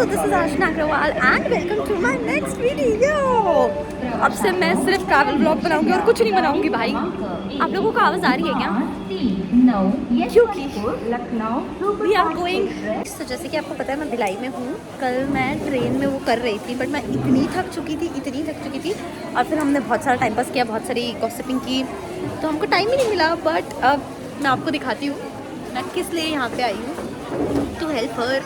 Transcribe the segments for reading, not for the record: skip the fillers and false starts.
So this is Aashna Agarwal and welcome to my next video. अब से मैं सिर्फ ट्रैवल ब्लॉग बनाऊंगी और कुछ नहीं बनाऊंगी भाई। आप लोगों को आवाज़ आ रही है क्या? क्योंकि वी आर गोइंग। तो जैसे कि आपको पता है मैं भिलाई में हूँ। कल मैं ट्रेन में वो कर रही थी बट मैं इतनी थक चुकी थी और फिर हमने बहुत सारा टाइम पास किया, बहुत सारी गॉसिपिंग की, तो हमको टाइम ही नहीं मिला। बट अब मैं आपको दिखाती हूँ मैं किस लिए यहाँ पे आई हूँ, टू हेल्प हर।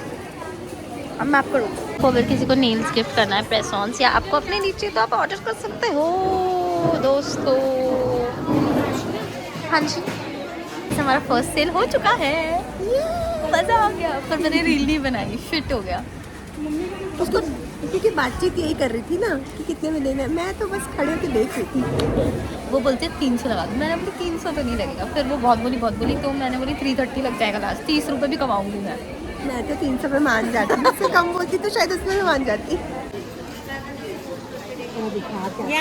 अब मैं आपको तो अगर किसी को नेल्स गिफ्ट करना है, प्रेस ऑन्स या आपको अपने नीचे, तो आप ऑर्डर कर सकते हो दोस्तों। हाँ जी, हमारा फर्स्ट सेल हो चुका है, मज़ा आ गया। पर मैंने रील नहीं बनाई, शिट हो गया उसको, क्योंकि बातचीत यही कर रही थी ना कि कितने में देना है। मैं तो बस खड़े होकर देख रही थी। वो बोलते 300 लगा दो, मैंने बोली 300 तो नहीं लगेगा। फिर वो बहुत बोली तो मैंने बोली 330 लग जाएगा लास्ट, 30 रुपये भी कमाऊंगी मैं तो 300 में मान जाती, उससे कम बोलती तो शायद उसमें मैं मान जाती।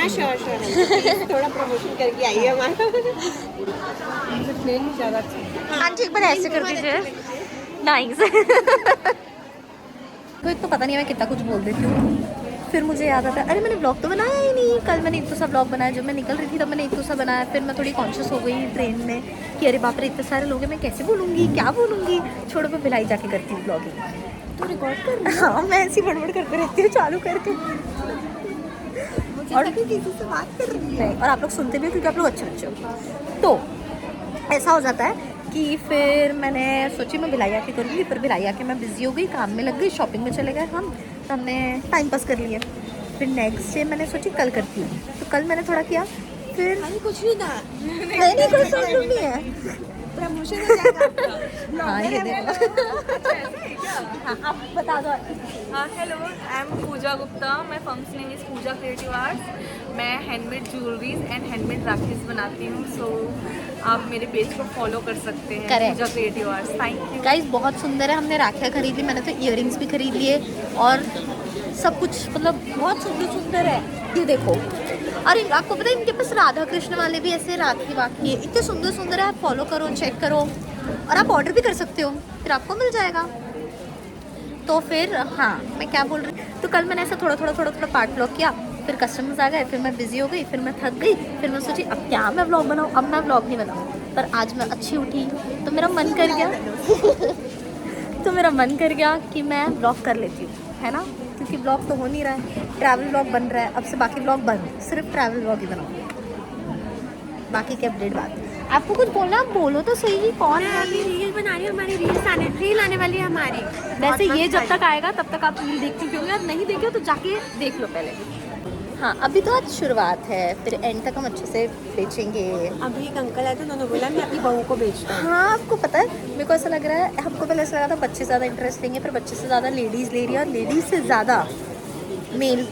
श्योर थोड़ा प्रमोशन करके आई है हमारा। प्लेन ज़्यादा अच्छा। हाँ जी, एक बार ऐसे कर दीजिए। नाइस। तो एक तो पता नहीं मैं कितना कुछ बोल देती हूँ। फिर मुझे याद आता है, अरे मैंने ब्लॉग तो बनाया ही नहीं। कल मैंने एक दूसरा ब्लॉग बनाया, जब मैं निकल रही थी तब मैंने एक दूसरा बनाया। फिर मैं थोड़ी कॉन्शियस हो गई ट्रेन में कि अरे बाप रे इतने सारे लोग हैं, मैं कैसे बोलूँगी, क्या बोलूँगी। छोड़ो, मैं भिलाई जाके करती हूँ ब्लॉगिंग। तो रिकॉर्ड कर। हाँ, मैं ऐसी बड़बड़ करते रहती हूँ चालू करके, और किसी से बात कर रही है। और आप लोग सुनते भी हो क्योंकि आप लोग अच्छे बच्चे हो। तो ऐसा हो जाता है कि फिर मैंने सोची मैं भिलाई आके करूँगी। फिर भिलाई आके मैं बिज़ी हो गई, काम में लग गई, शॉपिंग में चले गए हम, तो हमने टाइम पास कर लिया। फिर नेक्स्ट डे मैंने सोची कल करती हूँ, तो कल मैंने थोड़ा किया। फिर कुछ नहीं था, नहीं कोई प्रॉब्लम नहीं है, प्रमोशन हो जाएगा आपका। हाँ ये देखो। हाँ आप बता दो। हाँ hello, I am Pooja Gupta. My firm's name is Pooja creative arts. मैं handmade jewelleries and handmade rakhis बनाती हूँ। सो आप मेरे पेज को फॉलो कर सकते हैं, Correct. Pooja creative arts. Thank you guys, बहुत सुंदर है। हमने राखियाँ खरीदी, मैंने तो इयररिंग्स भी खरीद लिए और सब कुछ, मतलब बहुत सुंदर है। ये देखो, अरे आपको पता है इनके पास राधा कृष्ण वाले भी ऐसे राखी वाखी है, इतने सुंदर है। आप फॉलो करो, चेक करो, और आप ऑर्डर भी कर सकते हो, फिर आपको मिल जाएगा। तो फिर हाँ, मैं क्या बोल रही हूँ, तो कल मैंने ऐसा थोड़ा पार्ट ब्लॉग किया। फिर कस्टमर्स आ गए, फिर मैं बिजी हो गई, फिर मैं थक गई। फिर मैं सोची अब क्या मैं व्लॉग बनाऊँ। अब मैं व्लॉग नहीं बनाऊँ, पर आज मैं अच्छी उठी तो मेरा मन कर गया कि मैं ब्लॉग कर लेती हूँ, है ना, क्योंकि ब्लॉग तो हो नहीं रहा है, ट्रैवल ब्लॉग बन रहा है। अब से बाकी ब्लॉग बंद, सिर्फ ट्रैवल ब्लॉग ही बनाऊँ, बाकी की अपडेट बात। आपको कुछ बोलना, आप बोलो तो सही। कौन है रील बना रही है, हमारी रील आने वाली है हमारी। वैसे ये जब तक आएगा तब तक आप रील देखते होंगे, और नहीं देखे हो तो जाके देख लो पहले। हाँ, अभी तो आज शुरुआत है, फिर एंड तक हम अच्छे से बेचेंगे। अभी एक अंकल आए थे, उन्होंने बोला मैं अपनी बहू को बेचता हूँ। हाँ, आपको पता है मेरे को ऐसा लग रहा है, हमको पहले ऐसा लगा था बच्चे ज़्यादा इंटरेस्ट लेंगे, पर बच्चे से ज़्यादा लेडीज़ ले रही है, और लेडीज़ से ज़्यादा मेल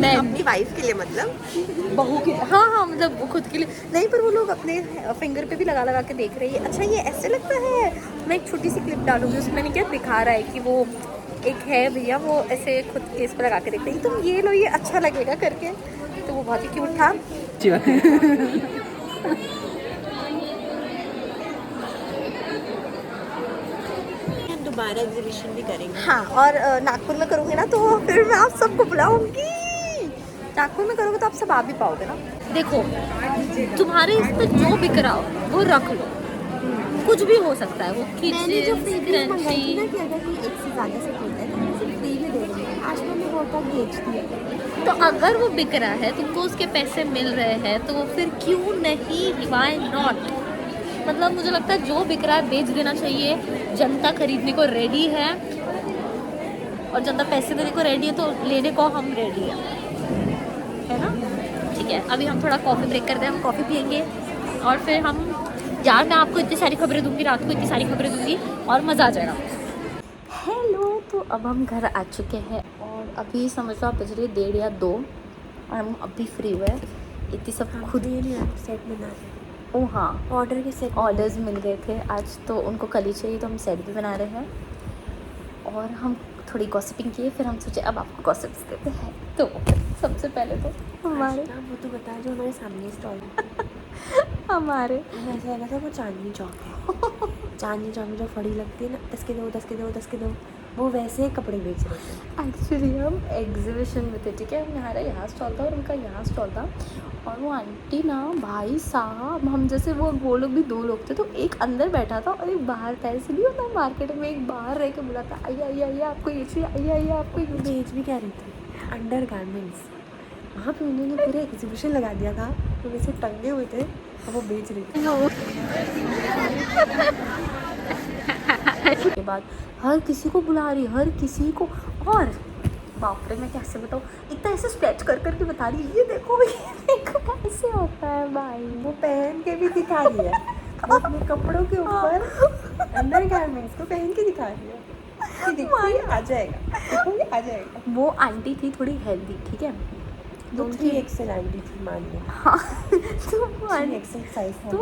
मैं अपनी वाइफ के लिए, मतलब बहू के, हाँ मतलब वो खुद के लिए नहीं, पर वो लोग अपने फिंगर पे भी लगा के देख रही है। अच्छा ये ऐसे लगता है। मैं एक छोटी सी क्लिप डालूंगी, उसमें मैंने क्या दिखा रहा है कि वो एक है भैया, वो ऐसे खुद केस पे लगा के देखते हैं, तुम ये लो, ये अच्छा लगेगा करके। तो वो बहुत ही क्यूट था। दोबारा एग्जीबिशन भी करेंगे। हाँ, और नागपुर में करूँगी ना, तो फिर मैं आप सबको बुलाऊंगी। नागपुर में करोगे तो आप सब आ भी पाओगे ना। देखो, तुम्हारे इस पे जो बिक रहा हो वो रख लो, कुछ भी हो सकता है। वो मैंने जो फ्रीबीज मंगाई थी ना, क्रंची, कि अगर कोई एक से ज़्यादा से होता है तो मैं सिर्फ फ्री में दे दूँगी। आज मैंने वो तक बेच दिया। तो अगर वो बिक रहा है, तुमको उसके पैसे मिल रहे हैं, तो फिर क्यों नहीं, व्हाई नॉट। मतलब मुझे लगता है जो बिक रहा है बेच देना चाहिए। जनता खरीदने को रेडी है, और जनता पैसे देने को रेडी है, तो लेने को हम रेडी है ना। ठीक है, अभी हम थोड़ा कॉफ़ी ब्रेक करते हैं, हम कॉफ़ी पियेंगे, और फिर हम, यार मैं आपको इतनी सारी खबरें दूंगी, रात को इतनी सारी खबरें दूंगी, और मज़ा आ जाएगा। हेलो, तो अब हम घर आ चुके हैं, और अभी समझ लो आप बज रही 1:30 या 2, और हम अभी फ्री हुए। इतनी सब खुद सेट बना रहे हैं। ओ हाँ, ऑर्डर के सेट ऑर्डर्स मिल गए थे आज, तो उनको कल ही चाहिए, तो हम सेट भी बना रहे हैं। और हम थोड़ी गॉसिपिंग किए, फिर हम सोचे अब आपको गॉसिप्स देते हैं। तो सबसे पहले तो हमारे, वो तो बता जो हमारे सामने स्टॉल हमारे ऐसा लगा था वो चांदनी चौक है। चांदी चांदी जो फड़ी लगती है ना, 10 के दो 10 के दो 10 के दो, वो वैसे कपड़े बेच रहे थे। एक्चुअली हम एग्जीबिशन में थे, ठीक है, हमारा यहाँ स्टॉल था और उनका यहाँ स्टॉल था। और वो आंटी ना, भाई साहब, हम जैसे वो लोग भी 2 लोग थे, तो एक अंदर बैठा था और एक बाहर था। ऐसे नहीं होता मार्केट में, एक बाहर रह के बुला था, आइए आइए आइए आपको ये चाहिए, आइए आइए आपको ये वो चाहिए। बेच भी क्या रही थी, अंडर गारमेंट्स। वहाँ पे उन्होंने पूरा एग्जीबिशन लगा दिया था, तो वैसे टंगे हुए थे और वो बेच रही थी। उसके बाद हर किसी को बुला रही, हर किसी को। और बाप रे, मैं कैसे बताऊँ, इतना ऐसे स्केच कर करके बता रही, ये देखो कैसे होता है भाई। वो पहन के भी दिखा रही है, वो अपने कपड़ों के ऊपर अंडर गारमेंट्स को पहन के दिखा रही है कि देखो ये आ जाएगा, देखो ये आ जाएगा। वो आंटी थी थोड़ी हेल्दी, ठीक है, तो 3XL आंटी थी, मान लो। हाँ तो वो आंटी, 3XL साइज था। तो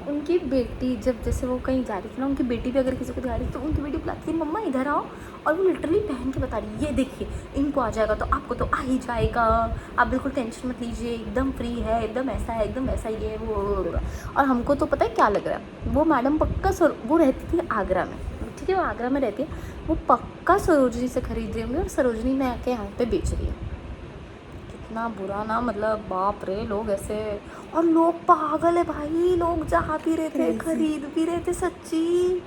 उनकी बेटी जब जैसे वो कहीं जा रही थी ना, उनकी बेटी भी अगर किसी को दिखा रही थी तो उनकी बेटी बुलाती है, मम्मा इधर आओ, और वो लिटरली पहन के बता रही, ये देखिए इनको आ जाएगा तो आपको तो आ ही जाएगा, आप बिल्कुल टेंशन मत लीजिए, एकदम फ्री है, एकदम ऐसा है, एकदम वैसा ही है वो। और हमको तो पता है क्या लग रहा है, वो मैडम पक्का वो रहती थी आगरा में, ठीक है, वो आगरा में रहती है, वो पक्का सरोजनी से खरीद रही होंगी और सरोजनी में आके यहाँ पे बेच रही है। कितना बुरा ना, मतलब बाप रे, लोग ऐसे, और लोग पागल है भाई, लोग जा भी रहे थे, खरीद भी रहे थे सच्ची।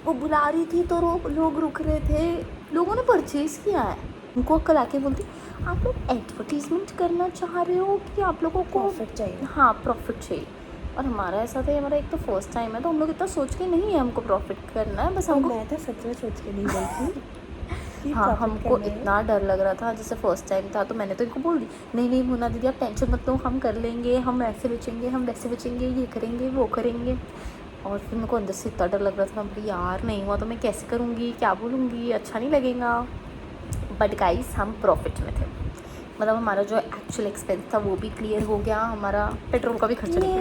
वो बुला रही थी तो लोग रुक रहे थे, लोगों ने परचेज किया है। उनको कल आके बोलती, आप लोग एडवर्टीजमेंट करना चाह रहे हो कि आप लोगों को प्रॉफिट चाहिए? हाँ, प्रॉफिट चाहिए। और हमारा ऐसा था, हमारा एक तो फर्स्ट टाइम है, तो हम लोग इतना सोच के नहीं है हमको प्रॉफिट करना है, बस हमको। मैं तो सच में सोच के नहीं गई थी कि हाँ, profit हमको करना है। इतना डर लग रहा था, जैसे फर्स्ट टाइम था, तो मैंने तो इनको बोल दी, नहीं नहीं मोना दीदी आप टेंशन मत लो, हम कर लेंगे, हम ऐसे बेचेंगे, हम वैसे बेचेंगे, ये करेंगे वो करेंगे। और फिर मेरे को अंदर से इतना डर लग रहा था, मैं यार नहीं हुआ तो मैं कैसे करूँगी, क्या बोलूँगी, अच्छा नहीं लगेगा। बट गाइस, हम प्रॉफिट में थे, मतलब हमारा जो एक्चुअल एक्सपेंस था वो भी क्लियर हो गया, हमारा पेट्रोल का भी खर्चा निकल।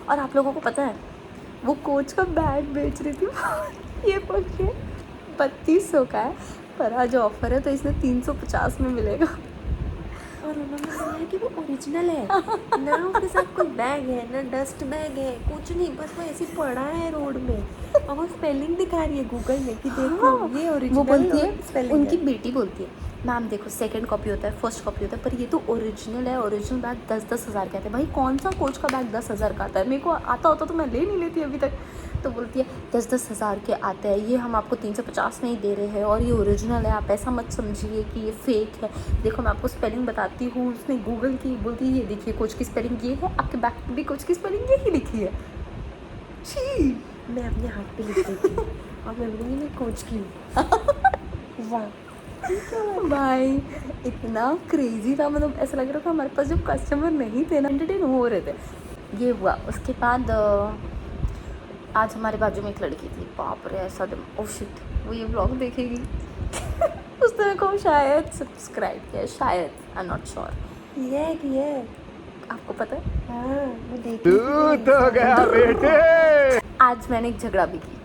और आप लोगों को पता है, वो कोच का बैग बेच रही थी ये बोलिए 3200 का है, पर आज ऑफर है तो इसमें 350 में मिलेगा। और उन्होंने बताया कि वो ओरिजिनल है ना, उसके साथ कोई बैग है ना, डस्ट बैग है, कुछ नहीं, बस वो ऐसे पड़ा है रोड में, और वो स्पेलिंग दिखा रही है गूगल में कि देखो ये ओरिजिनल। वो बोलती है, स्पेलिंग उनकी बेटी बोलती है, मैम देखो सेकंड कॉपी होता है, फर्स्ट कॉपी होता है, पर ये तो ओरिजिनल है, ओरिजिनल बैग 10-10 हज़ार का आता है। भाई कौन सा कोच का बैग 10 हज़ार का आता है, मेरे को आता होता तो मैं ले नहीं लेती अभी तक। तो बोलती है 10-10 हज़ार के आते हैं, ये हम आपको 350 में ही दे रहे हैं, और ये ओरिजिनल है, आप ऐसा मत समझिए कि ये फेक है। देखो मैं आपको स्पेलिंग बताती हूँ, उसने गूगल की, बोलती है ये देखिए कोच की स्पेलिंग ये है, आपके बैग पे भी कोच की स्पेलिंग यही लिखी है। छी, मैं अपने हाथ पे लिख देती हूँ और मैं बोलूँगी मैं कोच की हूँ। वाह भाई इतना क्रेजी था, मतलब ऐसा लग रहा था हमारे पास जो कस्टमर नहीं थे ना, एंटरटेन हो रहे थे। ये हुआ, उसके बाद आज हमारे बाजू में एक लड़की थी, बाप रे ऐसा ओ शिट, वो ये ब्लॉग देखेगी उसने मेरे को शायद सब्सक्राइब किया, शायद, आई एम नॉट श्योर। ये आपको पता है, हाँ वो देख तो गया बेटे। आज मैंने एक झगड़ा भी की,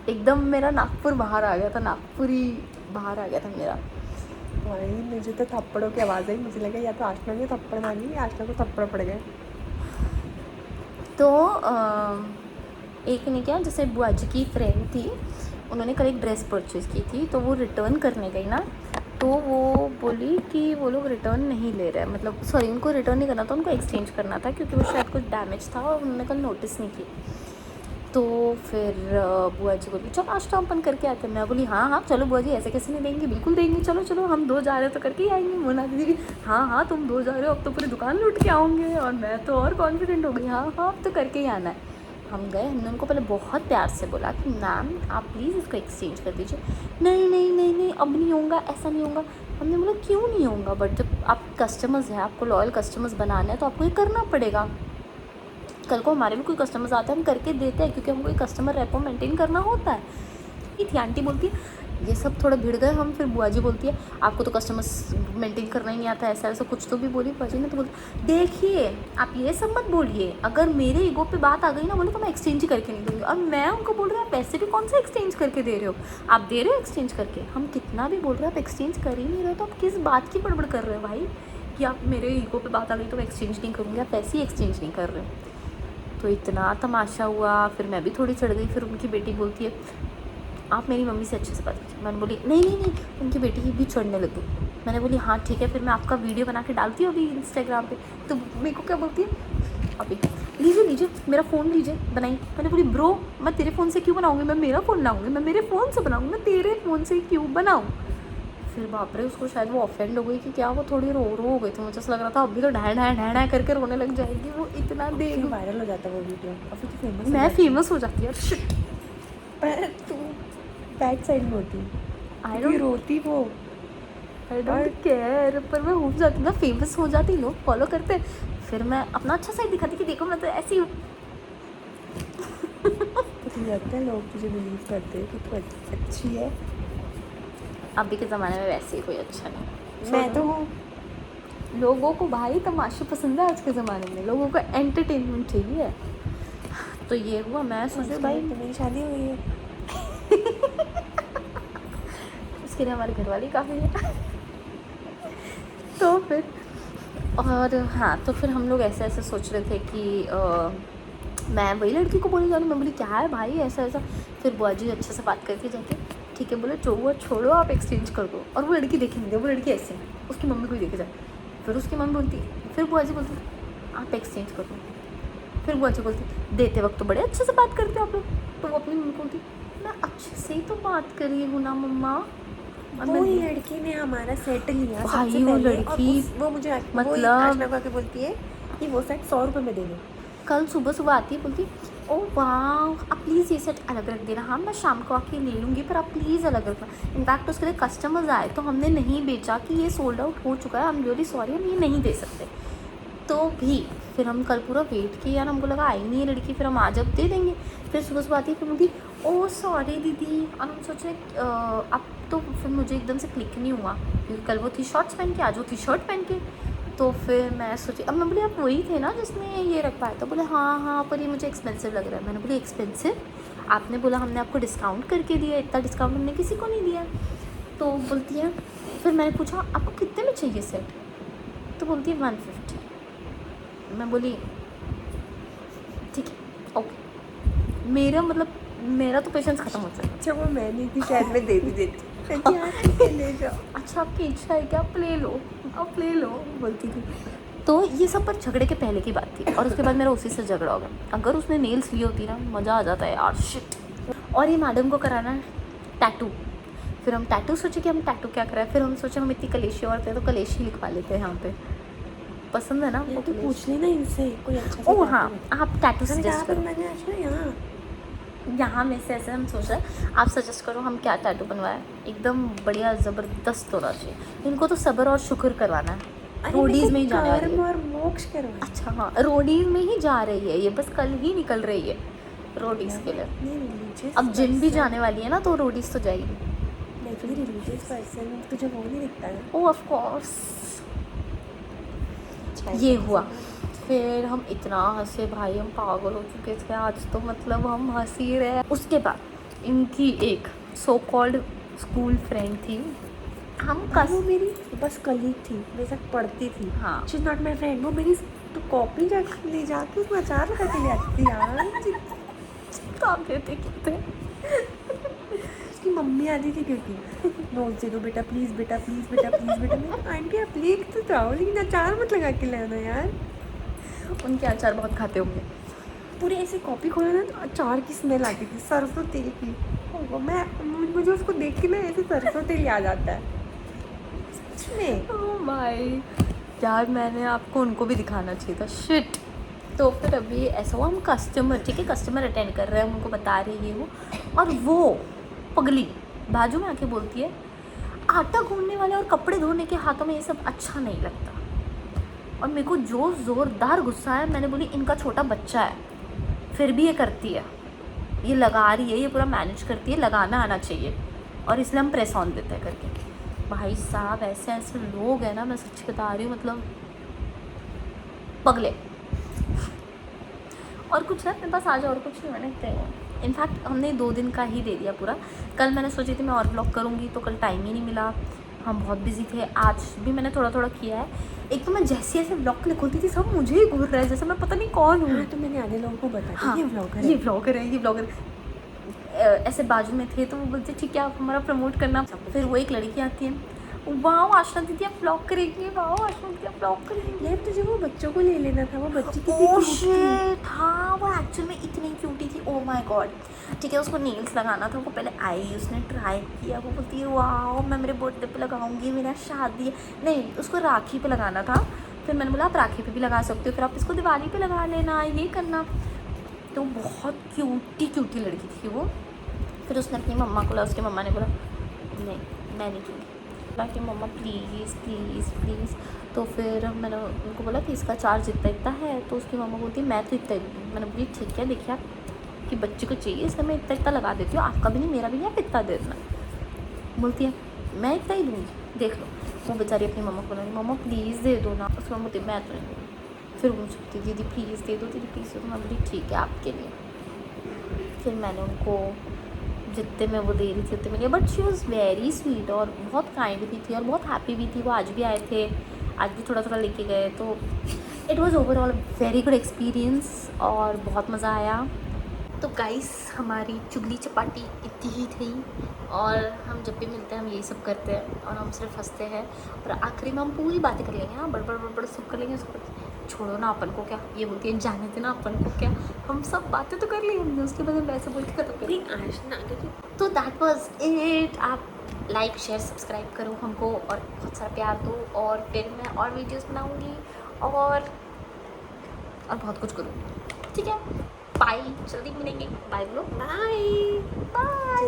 एकदम मेरा नागपुर बाहर आ गया था, नागपुरी बाहर आ गया था मेरा। भाई मुझे तो थप्पड़ों की आवाज़ आई, मुझे लगा या तो आशना ने थप्पड़ मारी, आशना को थप्पड़ पड़ गए। तो एक ने क्या, जैसे बुआ जी की फ्रेंड थी, उन्होंने कल एक ड्रेस परचेज़ की थी, तो वो रिटर्न करने गई ना, तो वो बोली कि वो लोग रिटर्न नहीं ले रहे हैं, मतलब सॉरी उनको रिटर्न नहीं करना था, उनको एक्सचेंज करना था, क्योंकि वो शायद कुछ डैमेज था और उन्होंने कल नोटिस नहीं की। तो फिर बुआ जी बोली चलो आज तो अपन करके आते हैं। मैं बोली हाँ चलो बुआ जी, ऐसे कैसे नहीं देंगे, बिल्कुल देंगे, चलो चलो हम 2 जा रहे हो तो करके ही आएंगे। मोना दीदी भी हाँ तुम 2 जा रहे हो, अब तो पूरी दुकान लूट के आओगे, और मैं तो और कॉन्फिडेंट हो गई, हाँ अब तो करके ही आना है। हम गए, हमने उनको पहले बहुत प्यार से बोला कि मैम आप प्लीज़ इसको एक्सचेंज कर दीजिए। नहीं अब नहीं होगा, ऐसा नहीं होगा। हमने बोला क्यों नहीं होगा, बट जब आप कस्टमर्स हैं, आपको लॉयल कस्टमर्स बनाना है तो आपको ये करना पड़ेगा। कल को हमारे भी कोई कस्टमर्स आते हैं, हम करके देते हैं, क्योंकि हमको कस्टमर रेपो मेंटेन करना होता है। ये थी आंटी बोलती है, ये सब थोड़ा भिड़ गए हम। फिर बुआ जी बोलती है आपको तो कस्टमर्स मेंटेन करना ही नहीं आता, ऐसा ऐसा कुछ तो भी बोली। बुआ जी ने तो बोलती देखिए आप ये सब मत बोलिए, अगर मेरे ईगो पे बात आ गई ना, बोले तो मैं एक्सचेंज ही करके नहीं दूँगी। और मैं उनको बोल रही हूँ पैसे भी कौन से एक्सचेंज करके दे रहे हो, आप दे रहे हो एक्सचेंज करके। हम कितना भी बोल रहे हो आप एक्सचेंज कर ही नहीं रहे हो, तो आप किस बात की बड़बड़ कर रहे हो भाई, कि आप मेरे ईगो पे बात आ गई तो मैं एक्सचेंज नहीं करूँगी, आप पैसे ही एक्सचेंज नहीं कर रहे हो। तो इतना तमाशा हुआ, फिर मैं भी थोड़ी चढ़ गई। फिर उनकी बेटी बोलती है आप मेरी मम्मी से अच्छे से बात कीजिए। मैंने बोली नहीं नहीं नहीं, उनकी बेटी भी चढ़ने लगी। मैंने बोली हाँ ठीक है, फिर मैं आपका वीडियो बना के डालती हूँ अभी इंस्टाग्राम पे। तो मेरे को क्या बोलती है अभी लीजिए मेरा फ़ोन लीजिए बनाई। मैंने बोली ब्रो मैं तेरे फ़ोन से क्यों बनाऊँगी, मैं मेरा फ़ोन लाऊँगी, मैं मेरे फ़ोन से बनाऊँगी, मैं तेरे फ़ोन से क्यों बनाऊँ। फिर बाप रे, उसको शायद वो ऑफेंड हो गई कि क्या, वो थोड़ी रो हो गई थी। मुझे ऐसा लग रहा था अभी तो ढाई करके रोने लग जाएगी। वो इतना देख वायरल हो जाता वो वीडियो, और फिर फेमस मैं फेमस हो जाती यार। शिट, पर तू बैक साइड में होती, आई क्योंकि रोती वो। आई डोंट केयर, पर मैं हो जाती ना, फेमस हो जाती, लोग फॉलो करते, फिर मैं अपना अच्छा साइड दिखाती कि देखो मैं तो ऐसी हूँ। तुझे लगता है लोग तुझे बिलीव करते हैं कि तू अच्छी है? अभी के ज़माने में वैसे ही कोई अच्छा नहीं। मैं तो हूँ। लोगों को भाई तमाशे पसंद है आज के ज़माने में, लोगों को एंटरटेनमेंट चाहिए। तो ये हुआ, मैं सोचा भाई तो मेरी शादी हुई है। उसके लिए हमारे घर वाले काफ़ी है। तो फिर और हाँ, तो फिर हम लोग ऐसे ऐसे सोच रहे थे कि मैं वही लड़की को बोली जा रही, मैं बोली क्या है भाई ऐसा ऐसा। फिर बुआ जी अच्छे से बात करके जाके ठीक है बोले जो वो छोड़ो आप एक्सचेंज कर दो। और वो लड़की देखे नहीं, वो लड़की ऐसे उसकी मम्मी को ही देखे जाए। फिर उसकी मम्मी बोलती, फिर बुआ जी बोलती आप एक्सचेंज कर दो। फिर बुआ जी बोलती देते वक्त तो बड़े अच्छे से बात करते आप लोग। तो वो अपनी मम्मी को बोलती मैं अच्छे से ही तो बात कर रही हूँ ना मम्मा। वो ही लड़की ने हमारा सेट लिया भाई, सबसे वो पहले, लड़की और वो मुझे मतलब आशना को आके बोलती है कि वो सेट 100 रुपये में दे दो। कल सुबह सुबह आती है बोलती ओ वाह आप प्लीज़ ये सेट अलग रख देना। हाँ मैं शाम को आके ले लूँगी, पर आप प्लीज़ अलग रखना। इनफैक्ट उसके लिए कस्टमर्स आए तो हमने नहीं बेचा कि ये सोल्ड आउट हो चुका है, आई एम रियली सॉरी, हम ये नहीं दे सकते। तो भी फिर हम कल पूरा वेट किया यार, हमको लगा आई नहीं है लड़की, फिर हम आज अब दे देंगे। फिर सुबह सुबह आती है, फिर बोलती ओ सॉरी दीदी। और हम सोच रहे अब तो फिर मुझे एकदम से क्लिक नहीं हुआ क्योंकि कल वो थी शॉर्ट्स पहन के, आज वो थी शर्ट पहन के। तो फिर मैं सोची, अब मैं बोली आप वही थे ना जिसने ये रखवाया। तो बोले हाँ पर ये मुझे एक्सपेंसिव लग रहा है। मैंने बोली एक्सपेंसिव, आपने बोला हमने आपको डिस्काउंट करके दिया, इतना डिस्काउंट हमने किसी को नहीं दिया। तो बोलती है, फिर मैंने पूछा आपको कितने में चाहिए सेट। तो बोलती है 150। मैं बोली ठीक है ओके। मेरा तो पेशेंस ख़त्म हो जाएगा। अच्छा वो मैं नहीं थी शायद, मैं दे भी देती। ले जाओ, अच्छा आपकी इच्छा है कि आप ले लो, आप ले लो बोलती थी। तो ये सब पर झगड़े के पहले की बात थी, और उसके बाद मेरा उसी से झगड़ा हो गया। अगर उसने नेल्स ली होती ना, मज़ा आ जाता है यार। शिट। और ये मैडम को कराना है टैटू। फिर हम टैटू सोचे कि हम टैटू क्या कराएं। फिर हम सोचे हम इतनी कलेशी औरत है तो कलेशी लिखवा लेते हैं यहाँ पे, पसंद है ना ये वो तो कलेशी। पूछ लेना इनसे कोई अच्छा सा ओह हाँ, tattoo। आप टैटू मैंने कहा सजेस्ट पर करो। मैंने आज ना यहाँ में से ऐसे हम सोच रहे हैं आप सजेस्ट करो हम क्या टैटू बनवाएं, एकदम बढ़िया ज़बरदस्त होना चाहिए। इनको तो सब्र और शुक्र करवाना है। रोडीज़ में ही जाने वाली कर्म है। और मोक्ष करवाना। अच्छा हाँ, रोडीज़ में ही जा रही है ये, बस कल ही निकल रही है रोडीज़ के लिए। नहीं religious अब जिम भी person- जाने वाली है ना, तो रोडीज़ तो जाएगी। नहीं तो रिलीजियस पर्सन तुझे वो नहीं दिखता ना। ओ ऑफ कोर्स। अच्छा है। ये हुआ, फिर हम इतना हंसे भाई, हम पागल हो चुके थे आज तो, मतलब हम हंस ही रहे। उसके बाद इनकी एक सो कॉल्ड स्कूल फ्रेंड थी, हम वो मेरी बस कलीग थी, मेरे साथ पढ़ती थी। हाँ। She is not my friend. वो मेरी तो कॉपी ले जाके उसमें अचार लगा के ले आती थी यार। काम देते कितने। उसकी मम्मी आती थी क्योंकि नोट दे दो बेटा प्लीज़ बेटा प्लीज़ बेटा प्लीज़ बेटा। मैं आंटी आप लिख तो जाओ लेकिन अचार मत लगा के लाना यार। उनके अचार बहुत खाते होंगे। पूरी ऐसे कॉपी खोला ना तो अचार की स्मेल आती थी, सरसों तेल की। वो मुझे उसको देख के ना ऐसे सरसों तेल याद आता है सच में। ओह भाई यार, मैंने आपको उनको भी दिखाना चाहिए था। शिट। तो फिर अभी ऐसा हुआ, हम कस्टमर, ठीक है कस्टमर अटेंड कर रहे हैं, हम उनको बता रहे हैं वो, और वो पगली बाजू में आके बोलती है आटा गूंदने वाले और कपड़े धोने के हाथों में ये सब अच्छा नहीं लगता। और मेरे को जो ज़ोरदार गुस्सा है, मैंने बोली इनका छोटा बच्चा है फिर भी ये करती है, ये लगा रही है, ये पूरा मैनेज करती है, लगाना आना चाहिए, और इसलिए हम प्रेस ऑन देते हैं करके। भाई साहब ऐसे ऐसे लोग हैं ना, मैं सच बता रही हूँ, मतलब पगले। और कुछ है मेरे पास आज, और कुछ नहीं। मैंने इनफैक्ट हमने 2 दिन का ही दे दिया पूरा। कल मैंने सोची थी मैं और ब्लॉग करूँगी, तो कल टाइम ही नहीं मिला। हम बहुत बिजी थे। आज भी मैंने थोड़ा थोड़ा किया है। एक तो मैं जैसे ऐसे व्लॉग के लिए खोलती थी सब मुझे ही घूर रहा है जैसे मैं पता नहीं कौन हूँ। हाँ तो मैंने आधे लोगों को बता दिया हाँ, ये व्लॉगर ये है। व्लॉगर है, ये व्लॉगर ऐसे बाजू में थे तो वो बोलते ठीक है आप हमारा प्रमोट करना। फिर वो एक लड़की आती है, वाओ आशना दीदी आप व्लॉग करेंगी, वाओ आशना दीदी आप व्लॉग करेंगी। यार तुझे वो बच्चों को ले लेना था, वो बच्ची कितनी ओह cute थी। शिट, हाँ वो एक्चुअल में इतनी क्यूटी थी, ओह माय गॉड। ठीक है उसको नेल्स लगाना था, वो पहले आई उसने ट्राई किया, वो बोलती है वाओ मैं मेरे बर्थडे पे लगाऊंगी, मेरा शादी है। नहीं उसको राखी पे लगाना था। फिर मैंने बोला आप राखी पे भी लगा सकते हो, फिर आप इसको दिवाली पे लगा लेना, ये करना। तो बहुत क्यूटी लड़की थी वो। फिर उसने अपनी मम्मा को बोला, उसकी मम्मा ने बोला नहीं मैं नहीं दूँगी। बोला कि मम्मा प्लीज़ प्लीज़ प्लीज़। तो फिर मैंने उनको बोला कि इसका चार्ज इतना इतना है। तो उसकी मम्मा बोलती मैं तो इतना ही दूँगी। मैंने बोली ठीक है देखिए आप कि बच्चे को चाहिए इसलिए मैं इतना इतना लगा देती हूँ, आपका भी नहीं मेरा भी नहीं, आप इतना दे देना। बोलती है मैं इतना ही दूँगी देख लो। वो बेचारी अपनी मम्मा को बोला मम्मा प्लीज़ दे दो ना। उसकी मम्मा बोलती मैं तो नहीं दूँगी। फिर वो मुझे बोलती दीदी प्लीज़ दे दो, दीदी प्लीज़ दे दो। मैं बोली ठीक है आपके लिए। फिर मैंने उनको जितने में वो दे रही थी उतने में लिया। But she was very sweet और बहुत काइंड भी थी और बहुत हैप्पी भी थी। वो आज भी आए थे, आज भी थोड़ा थोड़ा लेके गए। तो it was overall very good experience और बहुत मज़ा आया। तो गाइस हमारी चुगली चपाटी इतनी ही थी और हम जब भी मिलते हैं हम यही सब करते हैं और हम सिर्फ हंसते हैं और आखिरी में हम पूरी बातें कर लेंगे। हाँ बड़ सब कर लेंगे। उसको छोड़ो ना अपन को क्या, ये बोलती है जाने देना अपन को क्या, हम सब बातें तो कर ली हमने। उसके बाद हम वैसे बोल के खत्म कर नहीं आशना तो दैट वाज इट। आप लाइक शेयर सब्सक्राइब करो हमको और बहुत सारा प्यार दो और फिर मैं और वीडियोस बनाऊंगी और बहुत कुछ करूँगी। ठीक है बाय, जल्दी मिलेंगे। बाय बोलो, बाय। बाय।